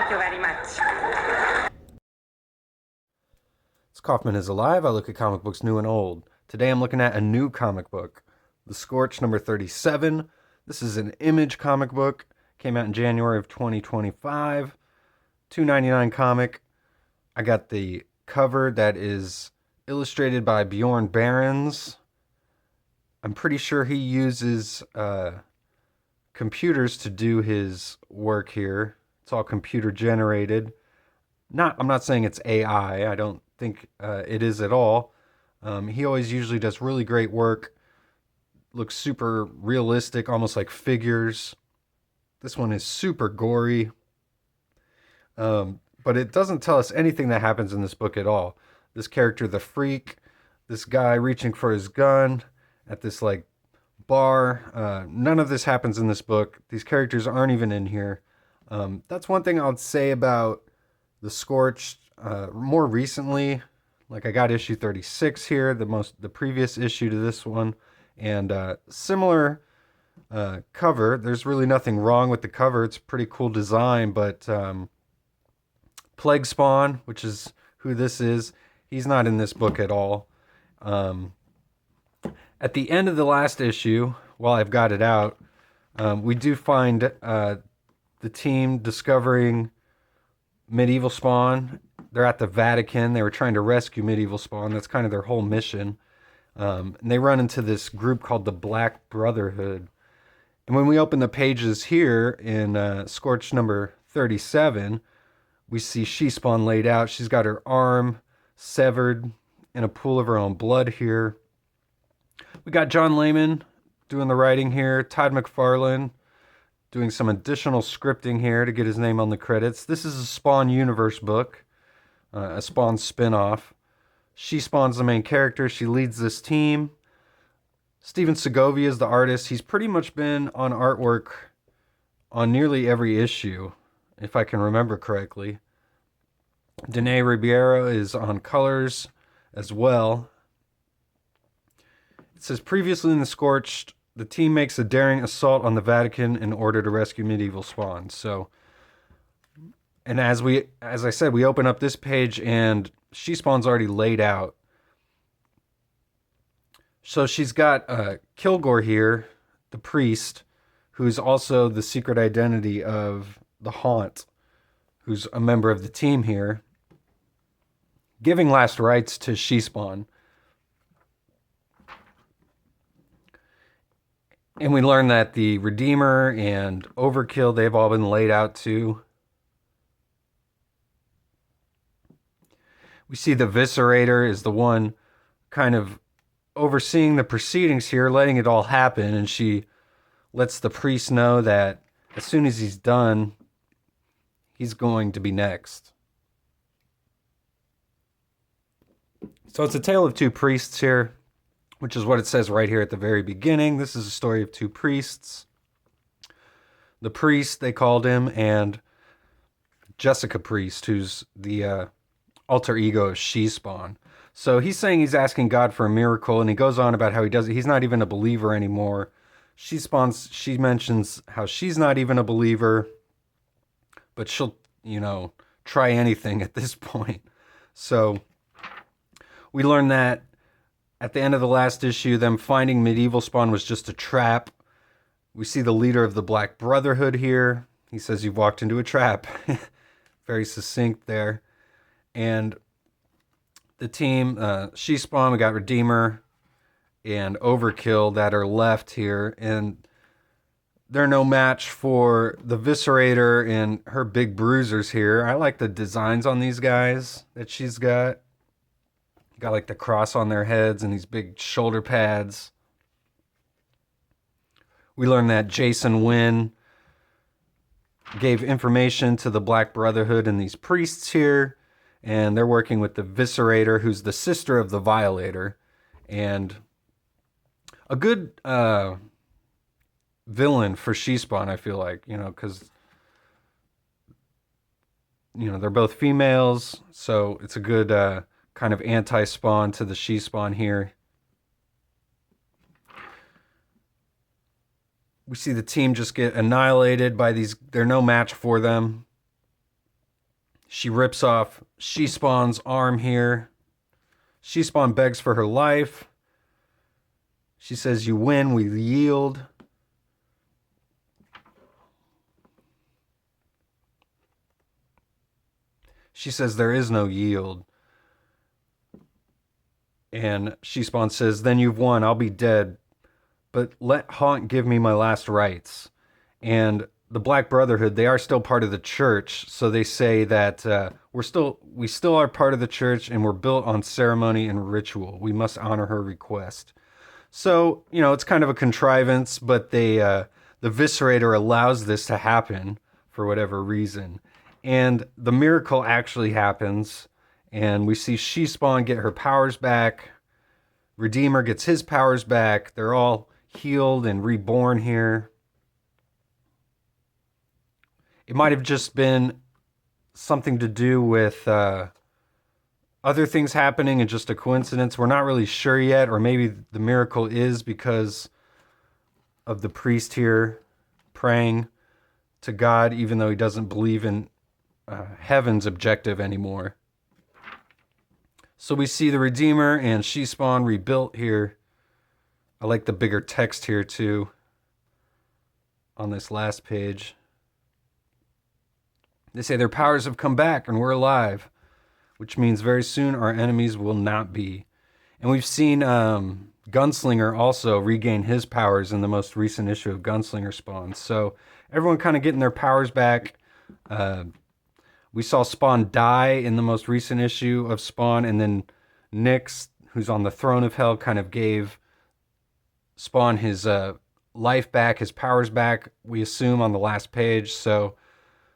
Thank you very much. It's Kaufman is Alive. I look at comic books new and old. Today I'm looking at a new comic book, The Scorched number 37. This is an Image comic book. Came out in January of 2025. $2.99 comic. I got the cover that is illustrated by Bjorn Barons. I'm pretty sure he uses computers to do his work here. It's all computer generated. I'm not saying it's AI. I don't think it is at all. He always usually does really great work. Looks super realistic, almost like figures. This one is super gory. But it doesn't tell us anything that happens in this book at all. This character, the Freak, this guy reaching for his gun at this like bar. None of this happens in this book. These characters aren't even in here. That's one thing I'll say about the Scorched. More recently, like I got issue 36 here, the previous issue to this one, and similar cover. There's really nothing wrong with the cover. It's a pretty cool design, but Plague Spawn, which is who this is, he's not in this book at all. At the end of the last issue, while I've got it out, we do find the team discovering Medieval Spawn. They're at the Vatican. They were trying to rescue Medieval Spawn. That's kind of their whole mission. And they run into this group called the Black Brotherhood. And when we open the pages here in Scorched number 37, we see She-Spawn laid out. She's got her arm severed in a pool of her own blood here. We got John Laymen doing the writing here. Todd Mcfarlane doing some additional scripting here to get his name on the credits. This is a Spawn Universe book, a Spawn spin-off. She-Spawn's the main character. She leads this team. Stephen Segovia is the artist. He's pretty much been on artwork on nearly every issue, if I can remember correctly. Danae Ribeiro is on colors as well. It says, previously in The Scorched, the team makes a daring assault on the Vatican in order to rescue Medieval Spawn. So, and as I said, we open up this page and She-Spawn's already laid out. So she's got Kilgore here, the priest, who's also the secret identity of the Haunt, who's a member of the team here, giving last rites to She-Spawn. And we learn that the Redeemer and Overkill, they've all been laid out too. We see the Viscerator is the one kind of overseeing the proceedings here, letting it all happen. And she lets the priest know that as soon as he's done, he's going to be next. So it's a tale of two priests here, which is what it says right here at the very beginning. This is a story of two priests. The priest, they called him, and Jessica Priest, who's the alter ego of She-Spawn. So he's saying he's asking God for a miracle, and he goes on about how he's not even a believer anymore. She mentions how she's not even a believer, but she'll, try anything at this point. So we learn that at the end of the last issue, them finding Medieval Spawn was just a trap. We see the leader of the Black Brotherhood here. He says, you've walked into a trap. Very succinct there. And the team, She-Spawn, we got Redeemer and Overkill that are left here. And they're no match for the Viscerator and her big bruisers here. I like the designs on these guys that she's got. Got like the cross on their heads and these big shoulder pads. We learned that Jason Wynn gave information to the Black Brotherhood and these priests here. And they're working with the Viscerator, who's the sister of the Violator. And a good villain for She-Spawn, I feel like, because they're both females. So it's a good kind of anti-Spawn to the She-Spawn here. We see the team just get annihilated by these. They're no match for them. She rips off She-Spawn's arm here. She-Spawn begs for her life. She says, "You win, we yield." She says, "There is no yield." And She-Spawn says, "Then you've won, I'll be dead. But let Haunt give me my last rites." And the Black Brotherhood, they are still part of the church, so they say that we still are part of the church, and we're built on ceremony and ritual. We must honor her request. So, it's kind of a contrivance, but the Viscerator allows this to happen for whatever reason. And the miracle actually happens, and we see She-Spawn get her powers back. Redeemer gets his powers back. They're all healed and reborn here. It might have just been something to do with other things happening and just a coincidence. We're not really sure yet, or maybe the miracle is because of the priest here praying to God, even though he doesn't believe in heaven's objective anymore. So we see the Redeemer and She-Spawn rebuilt here. I like the bigger text here too on this last page. They say their powers have come back and we're alive, which means very soon our enemies will not be. And we've seen Gunslinger also regain his powers in the most recent issue of Gunslinger Spawn. So everyone kind of getting their powers back. We saw Spawn die in the most recent issue of Spawn, and then Nyx, who's on the throne of hell, kind of gave Spawn his life back, his powers back, we assume, on the last page. So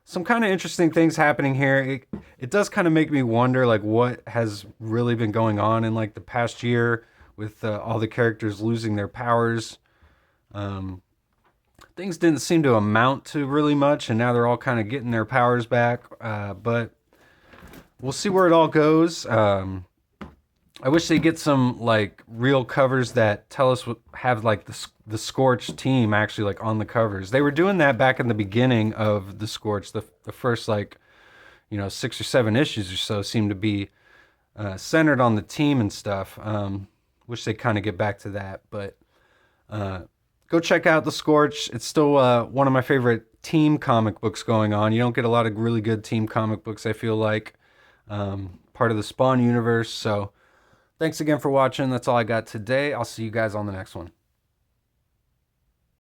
some kind of interesting things happening here. It does kind of make me wonder, like, what has really been going on in, like, the past year with all the characters losing their powers. Things didn't seem to amount to really much, and now they're all kind of getting their powers back. But we'll see where it all goes. I wish they get some, like, real covers that tell us have, like, the Scorched team actually, like, on the covers. They were doing that back in the beginning of the Scorched. The first, like, 6 or 7 issues or so seemed to be centered on the team and stuff. Wish they kind of get back to that. But go check out the Scorched. It's still one of my favorite team comic books going on. You don't get a lot of really good team comic books, I feel like. Part of the Spawn universe. So thanks again for watching. That's all I got today. I'll see you guys on the next one.